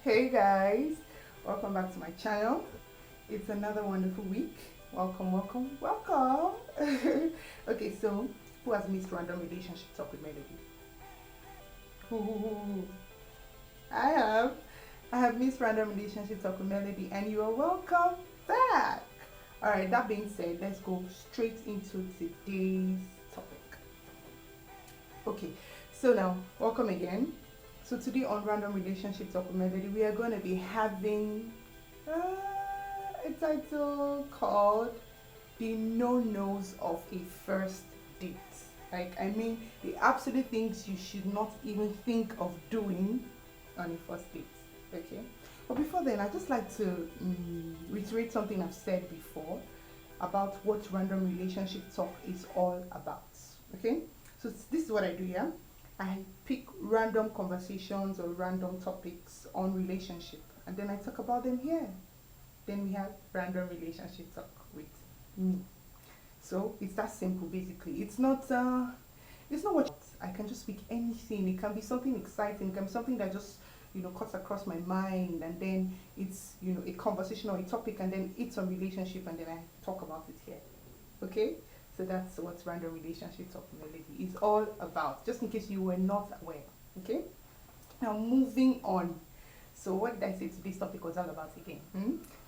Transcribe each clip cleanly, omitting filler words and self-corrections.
Hey guys, welcome back to my channel. It's another wonderful week. Welcome, welcome, welcome. Okay, so who has missed random relationship talk with Melody? Who? I have. I have missed random relationship talk with Melody, and you are welcome back. All right. That being said, let's go straight into today's topic. Okay. So now, welcome again. So today on Random Relationship Talk with Melody, we are going to be having a title called "The No-Nos of a First Date." Like, I mean, the absolute things you should not even think of doing on a first date. Okay. But before then, I'd just like to reiterate something I've said before about what random relationship talk is all about. Okay. So this is what I do. Yeah. I pick random conversations or random topics on relationship, and then I talk about them here. Then we have random relationship talk with me. So it's that simple basically. It's not what I can just speak anything. It can be something exciting, it can be something that just cuts across my mind, and then it's a conversation or a topic, and then it's a relationship, and then I talk about it here. Okay? So that's what random relationship talk melody is all about, just in case you were not aware. Okay? Now moving on. So what did I say today's topic was all about again?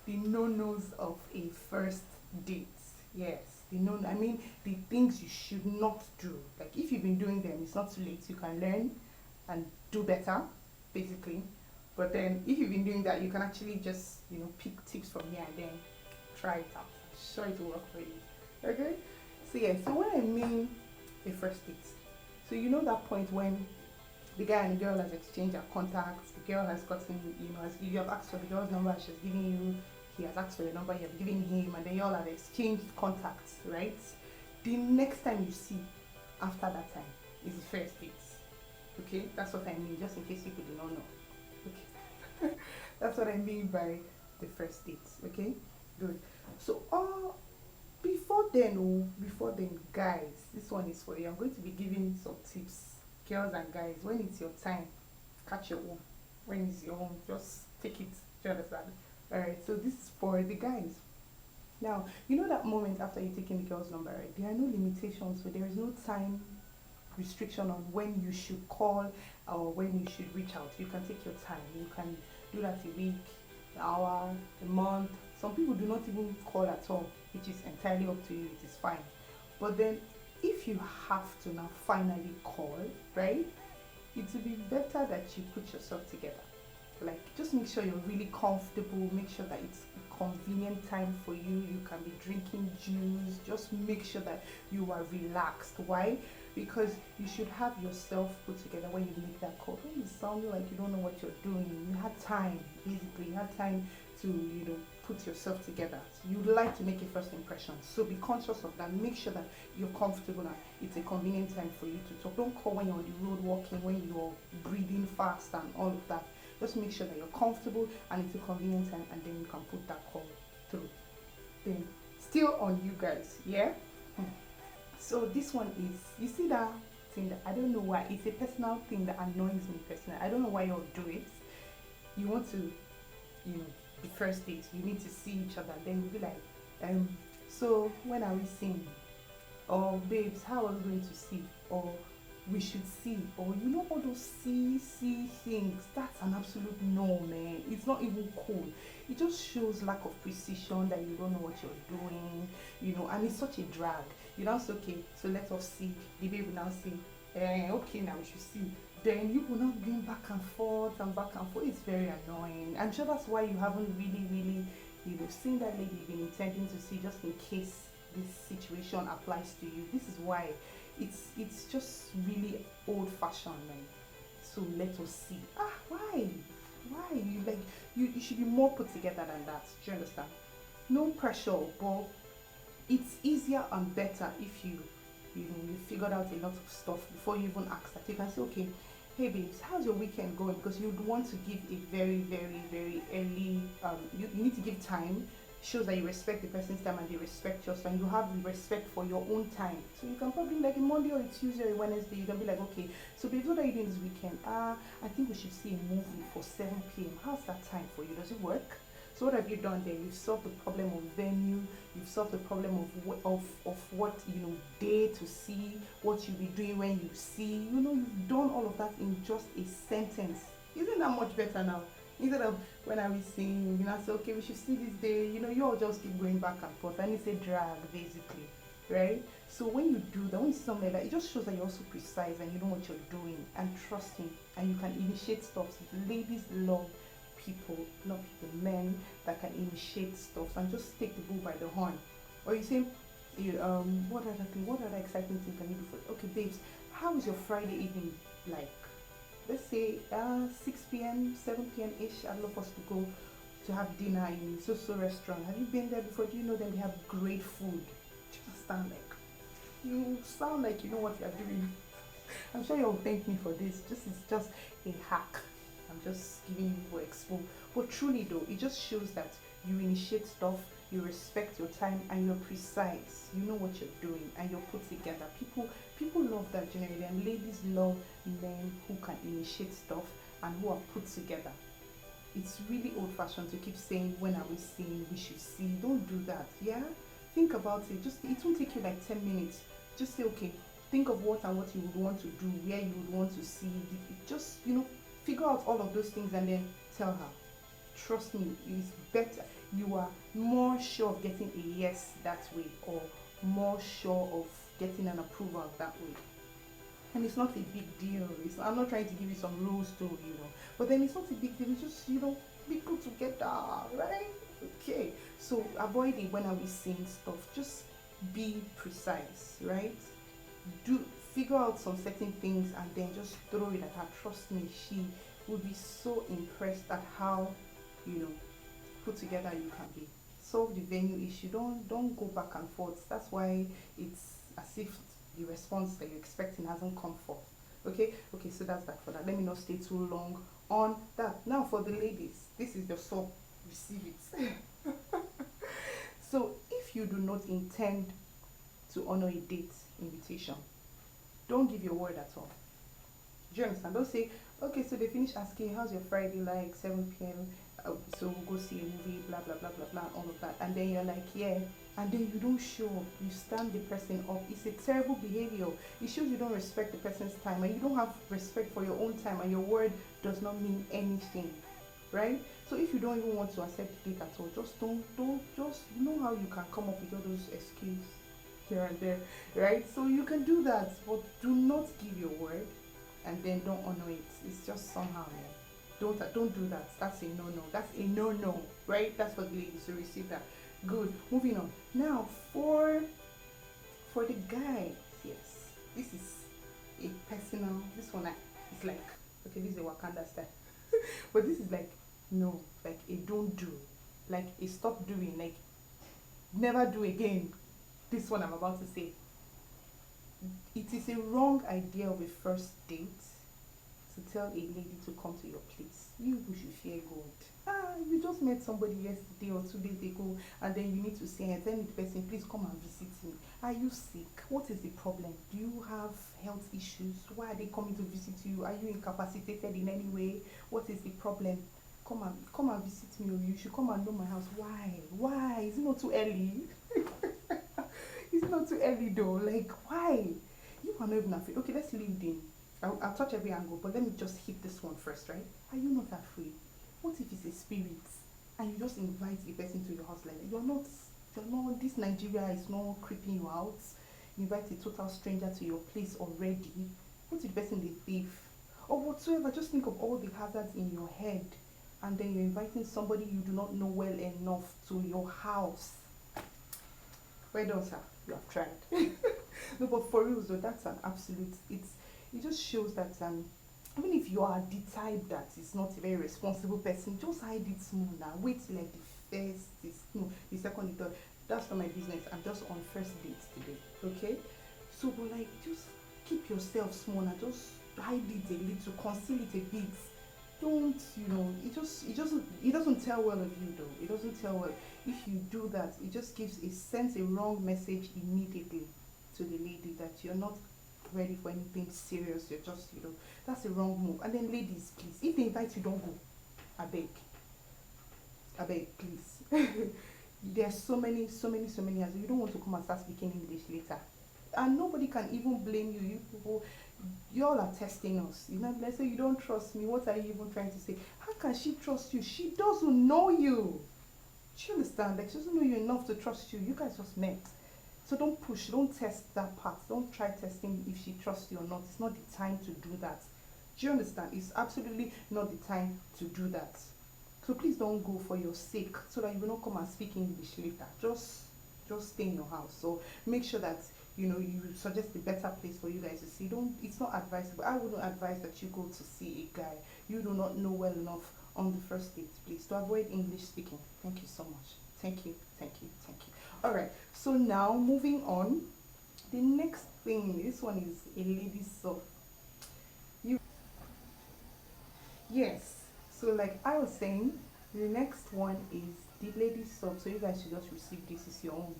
The no-nos of a first date. Yes, the no I mean the things you should not do. Like if you've been doing them, it's not too late. You can learn and do better, basically. But then if you've been doing that, you can actually just pick tips from here and then try it out. I'm sure it will work for you. Okay? So yeah, so what I mean a first date. So you know that point when the guy and the girl has exchanged their contacts, the girl has gotten, as you have asked for the girl's number, she's giving you, he has asked for your number, you have given him, and then you all have exchanged contacts, right? The next time you see after that time is the first date. Okay, that's what I mean, just in case people do not know. Okay, that's what I mean by the first date. Okay, good. So, before then, guys, this one is for you. I'm going to be giving some tips, girls and guys. When it's your time, catch your own. When it's your own, just take it. Do you understand? All right. So this is for the guys. Now, you know that moment after you taking the girl's number, right? There are no limitations, so there is no time restriction on when you should call or when you should reach out. You can take your time. You can do that a week, an hour, a month. Some people do not even call at all, which is entirely up to you. It is fine. But then, if you have to now finally call, right? It would be better that you put yourself together. Like, just make sure you're really comfortable. Make sure that it's a convenient time for you. You can be drinking juice. Just make sure that you are relaxed. Why? Because you should have yourself put together when you make that call. When you sound like you don't know what you're doing, you had time. Basically, you had time to put yourself together. So you'd like to make a first impression. So be conscious of that. Make sure that you're comfortable and it's a convenient time for you to talk. Don't call when you're on the road walking, when you're breathing fast and all of that. Just make sure that you're comfortable and it's a convenient time, and then you can put that call through. Then still on you guys, yeah? So this one is, you see that thing that I don't know why, it's a personal thing that annoys me personally. I don't know why you all do it. You want to, the first date, you need to see each other, then you'll be like, so when are we seeing? Or babes, how are we going to see? Or we should see, or all those see things. That's an absolute no, man. It's not even cool. It just shows lack of precision, that you don't know what you're doing, and it's such a drag. You know, it's okay, so let us see. The baby will now say, okay, now we should see. Then you will not going back and forth and back and forth. It's very annoying. I'm sure that's why you haven't really seen that lady you've been intending to see, just in case this situation applies to you. This is why it's just really old-fashioned, man. So let us see. Why you should be more put together than that. Do you understand? No pressure, but it's easier and better if you figured out a lot of stuff before you even ask that. You can say, okay, hey babes, how's your weekend going? Because you'd want to give a very, very, very early, you need to give time shows that you respect the person's time and they respect yours, and you have respect for your own time. So you can probably like a Monday or a Tuesday or a Wednesday, you can be like, okay, so babes, what are you doing this weekend? I think we should see a movie for 7 p.m. How's that time for you? Does it work? So what have you done there? You've solved the problem of venue, you've solved the problem of what, day to see, what you'll be doing when you see, you've done all of that in just a sentence. Isn't that much better now? Instead of when I was saying, I say, okay, we should see this day, you all just keep going back and forth, and it's a drag, basically, right? So when you do that, when you see something like that, it just shows that you're also precise and you know what you're doing, and trusting, and you can initiate stuff. Ladies love people, not people, men that can initiate stuff and just take the bull by the horn. Or you say, what other exciting thing can you do for? Okay, babes, how is your Friday evening like? Let's say 6 p.m., 7 p.m. ish. I'd love us to go to have dinner in so restaurant. Have you been there before? Do you know that they have great food? Just sound like you know what you're doing. I'm sure you'll thank me for this. It's just a hack. I'm just giving you for expo. But truly though, it just shows that you initiate stuff, you respect your time, and you're precise. You know what you're doing, and you're put together. People love that generally, and ladies love men who can initiate stuff and who are put together. It's really old-fashioned to keep saying, when are we seeing, we should see. Don't do that. Yeah, think about it. It won't take you like 10 minutes. Just say, okay, think of what and what you would want to do, where you would want to see. Just figure out all of those things and then tell her. Trust me, it's better. You are more sure of getting a yes that way, or more sure of getting an approval that way. And it's not a big deal. I'm not trying to give you some rules too, but then it's not a big deal. It's just, be good together, right? Okay. So avoid it when I was saying stuff. Just be precise, right? Figure out some certain things and then just throw it at her. Trust me, she would be so impressed at how, put together you can be. Solve the venue issue. Don't go back and forth. That's why it's as if the response that you're expecting hasn't come forth. Okay, so that's that for that. Let me not stay too long on that. Now for the ladies, this is your sub. Receive it. So if you do not intend to honor a date invitation, don't give your word at all. Do you understand? Don't say, okay, so they finish asking, how's your Friday like, 7 p.m. So we'll go see a movie, blah blah blah blah blah, all of that, and then you're like, yeah, and then you don't show up. You stand the person up. It's a terrible behavior. It shows you don't respect the person's time, and you don't have respect for your own time, and your word does not mean anything, right? So if you don't even want to accept the date at all, just don't just know how you can come up with all those excuses here and there, right? So you can do that, but do not give your word and then don't honor it. It's just somehow, man. Don't do that. That's a no-no. That's a no-no, right? That's for the ladies to receive that. Good. Moving on. Now for the guys, yes, this is a personal. This one is like, okay, this is a Wakanda style, but this is like no, like a don't do, like a stop doing, like never do again. This one I'm about to say. It is a wrong idea of a first date to tell a lady to come to your place. You who should fear God. You just met somebody yesterday or 2 days ago, and then you need to say and tell the person, please come and visit me. Are you sick? What is the problem? Do you have health issues? Why are they coming to visit you? Are you incapacitated in any way? What is the problem? Come and visit me, or you should come and know my house. Why? Is it not too early? Is it not too early though? Like, why? You are not even afraid. Okay, let's leave them. I'll touch every angle, but let me just hit this one first, right? Are you not afraid? What if it's a spirit and you just invite the person to your house like that? You're not, this Nigeria is not creeping you out. You invite a total stranger to your place already. What if the person is a thief? Or whatsoever, just think of all the hazards in your head, and then you're inviting somebody you do not know well enough to your house. Well done, sir. You have tried. No, but for real though, that's an absolute, it just shows that even if you are the type that is not a very responsible person, just hide it small now. Wait till like the first, the second, the third. That's not my business. I'm just on first dates today, okay? So, but like, just keep yourself small and just hide it a little, conceal it a bit. don't, it doesn't tell well of you though. It doesn't tell well. If you do that, it just sends a wrong message immediately to the lady that you're not ready for anything serious. You're just, that's a wrong move. And then ladies, please, if they invite you, don't go. I beg. I beg, please. There's so many as you don't want to come and start speaking English later. And nobody can even blame you. You people, you all are testing us. Let's say you don't trust me. What are you even trying to say? How can she trust you? She doesn't know you. Do you understand? Like, she doesn't know you enough to trust you. You guys just met. So don't push, don't test that part. Don't try testing if she trusts you or not. It's not the time to do that. Do you understand? It's absolutely not the time to do that. So please don't go for your sake so that you will not come and speak English later. Just stay in your house. So make sure that you suggest a better place for you guys to see. Don't It's not advisable. I wouldn't advise that you go to see a guy you do not know well enough on the first date, please, to avoid English speaking. Thank you so much. Thank you, thank you, thank you. All right, so now moving on. The next thing, this one is a lady's soap. You Yes. So like I was saying, the next one is the ladies soap. So you guys should just receive this as your own.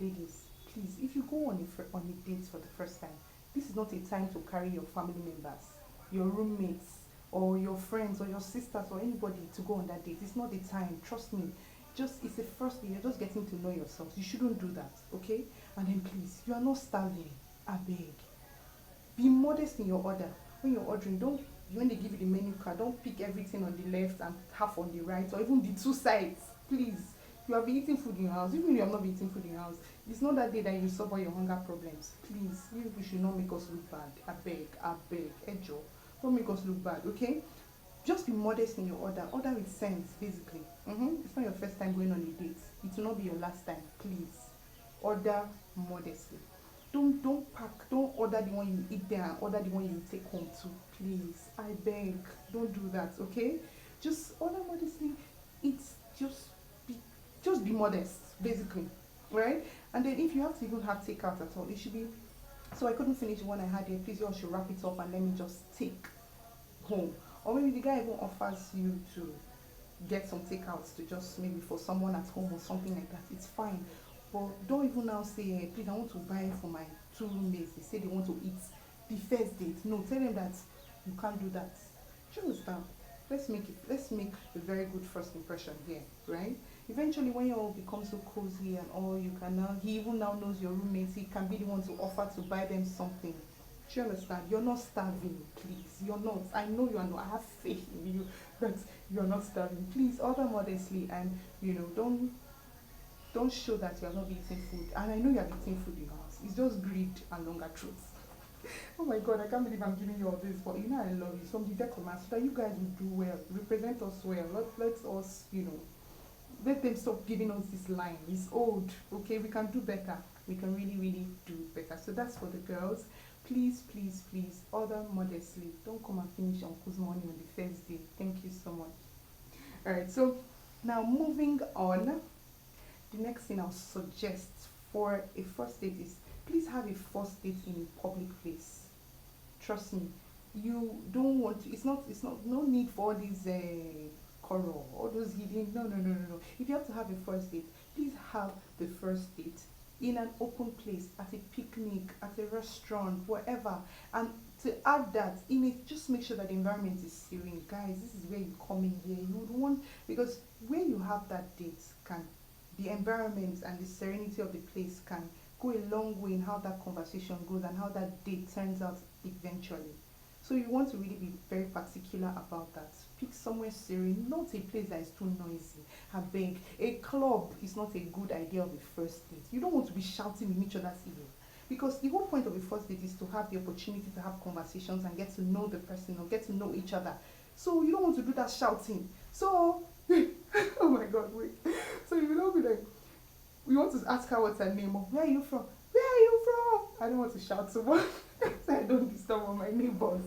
Ladies, please, if you go on a date for the first time, this is not a time to carry your family members, your roommates, or your friends, or your sisters, or anybody to go on that date. It's not the time. Trust me. Just It's the first day. You're just getting to know yourselves. You shouldn't do that, okay? And then please, you are not starving. I beg. Be modest in your order. When you're ordering, don't when they give you the menu card, don't pick everything on the left and half on the right, or even the two sides. Please, you have been eating food in your house. Even if you have not been eating food in your house, it's not that day that you suffer your hunger problems. Please, you should not make us look bad. I beg, Ejo. Don't make us look bad, okay? Just be modest in your order. Order with sense, basically. It's not your first time going on a date. It will not be your last time. Please, order modestly. Don't pack. Don't order the one you eat there and order the one you take home too. Please, I beg. Don't do that, okay? Just order modestly. It's be just be modest, basically, right? And then if you have to even have takeout at all, it should be. So I couldn't finish the one I had here. Please, you all should wrap it up and let me just take home. Or maybe the guy even offers you to get some takeouts to just maybe for someone at home or something like that. It's fine. But don't even now say, hey, please, I want to buy for my two roommates. They say they want to eat the first date. No, tell them that you can't do that. Do you understand? Let's make a very good first impression here, right? Eventually, when you all become so cozy and all, he even now knows your roommates. He can be the one to offer to buy them something. Do you understand? You're not starving, please. You're not. I know you are not. I have faith in you, but you're not starving. Please order modestly and don't show that you are not eating food. And I know you are eating food in your house. It's just greed and longer truths. Oh my god, I can't believe I'm giving you all this, but I love you. From the depth of my so that you guys will do well, represent us well. Let us, let them stop giving us this line. It's old, okay? We can do better. We can really, really do better. So that's for the girls. Please, please, please order modestly. Don't come and finish uncle's money on the first day. Thank you so much. All right, so now moving on. The next thing I'll suggest for a first date is please have a first date in a public place. Trust me, you don't want to. It's not. No need for all these coral, all those hidden. No, no, no, no, no. If you have to have a first date, please have the first date in an open place, at a picnic, at a restaurant, wherever. And to add that in it, just make sure that the environment is serene. Guys, this is where you come in here. You would want, because where you have that date, can the environment and the serenity of the place can go a long way in how that conversation goes and how that date turns out eventually. So you want to really be very particular about that. Pick somewhere serene, not a place that is too noisy. I beg. A club is not a good idea of a first date. You don't want to be shouting in each other's ear. Because the whole point of a first date is to have the opportunity to have conversations and get to know the person or get to know each other. So you don't want to do that shouting. So, oh my god, wait. So you will not be like, we want to ask her what's her name or where are you from? Where are you from? I don't want to shout so much so I don't disturb all my neighbors.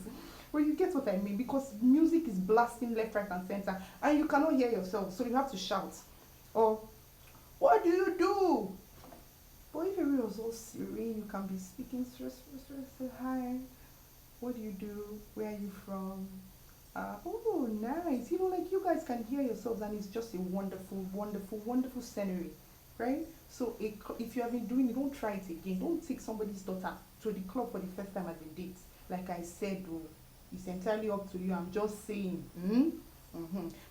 But you get what I mean, because music is blasting left, right, and center, and you cannot hear yourself, so you have to shout. Or, what do you do? But if everyone was all serene, you can be speaking stress, say hi. What do you do? Where are you from? Oh, oh, nice. Like you guys can hear yourselves, and it's just a wonderful, wonderful, wonderful scenery, right? So if you have been doing it, don't try it again. Don't take somebody's daughter to the club for the first time as a date. Like I said, oh, it's entirely up to you. I'm just saying.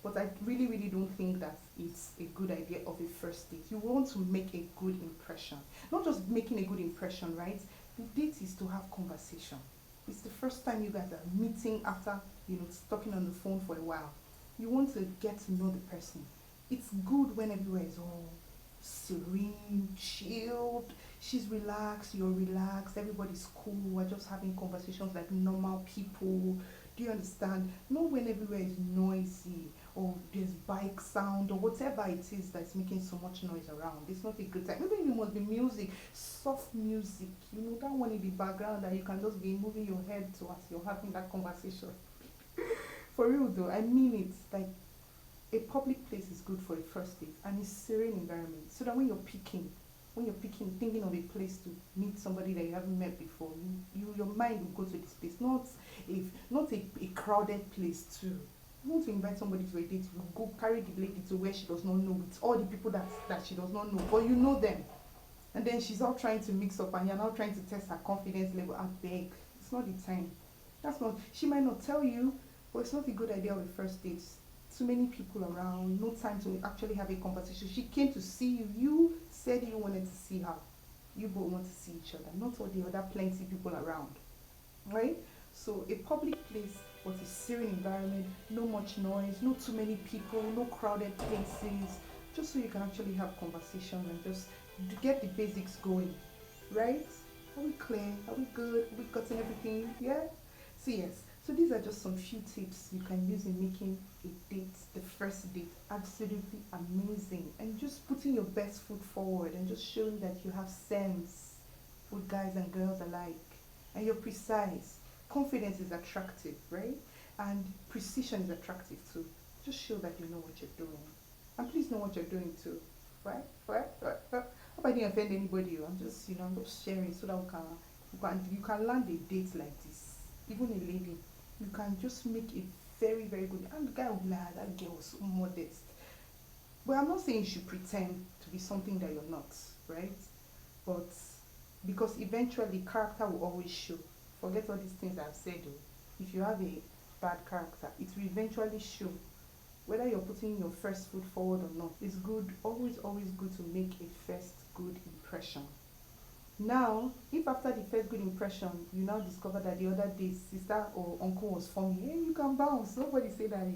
But I really, really don't think that it's a good idea of a first date. You want to make a good impression. Not just making a good impression, right? The date is to have conversation. It's the first time you guys are meeting after, talking on the phone for a while. You want to get to know the person. It's good when everywhere is all serene, chilled. She's relaxed, you're relaxed, everybody's cool. We're just having conversations like normal people. Do you understand? Not when everywhere is noisy or there's bike sound or whatever it is that's making so much noise around. It's not a good time. Maybe it must be music, soft music, that one in the background that you can just be moving your head to as you're having that conversation. For real though, I mean it. Like, a public place is good for a first date, and a serene environment, so that when you're picking, thinking of a place to meet somebody that you haven't met before, your mind will go to this place, not a crowded place too. You want to invite somebody to a date, you go carry the lady to where she does not know, with all the people that she does not know, but you know them, and then she's all trying to mix up, and you're now trying to test her confidence level. I beg, it's not the time. She might not tell you, but it's not a good idea of a first date. Too many people around, no time to actually have a conversation. She came to see you. You said you wanted to see her. You both want to see each other, not all the other plenty people around, right? So a public place, but a serene environment, no much noise, not too many people, no crowded places, just so you can actually have conversation and just get the basics going, right? Are we clear? Are we good? Have we gotten everything? Yeah? So yes, so these are just some few tips you can use in making a date, the first date, absolutely amazing. And just putting your best foot forward and just showing that you have sense with guys and girls alike. And you're precise. Confidence is attractive, right? And precision is attractive too. Just show that you know what you're doing. And please know what you're doing too. Right? Hope I didn't offend anybody. I'm just sharing so that you can land a date like this. Even a lady, you can just make it very, very good. And the guy will be like, that girl was so modest. But I'm not saying you should pretend to be something that you're not, right? But because eventually character will always show. Forget all these things I've said though. If you have a bad character, it will eventually show. Whether you're putting your first foot forward or not, it's good, always good to make a first good impression. Now, if after the first good impression, you now discover that the other day sister or uncle was funny, hey, you can bounce. Nobody say that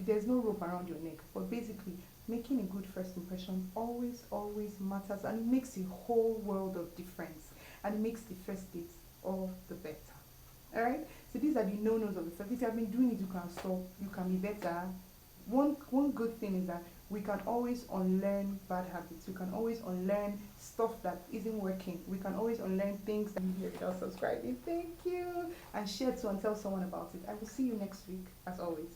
there's no rope around your neck. But basically, making a good first impression always matters, and it makes a whole world of difference, and it makes the first date all the better. Alright? So these are the no-nos of the first. If you have been doing it, you can stop, you can be better. One good thing is that we can always unlearn bad habits. We can always unlearn stuff that isn't working. We can always unlearn things that you without subscribing. Thank you. And share too and tell someone about it. I will see you next week, as always.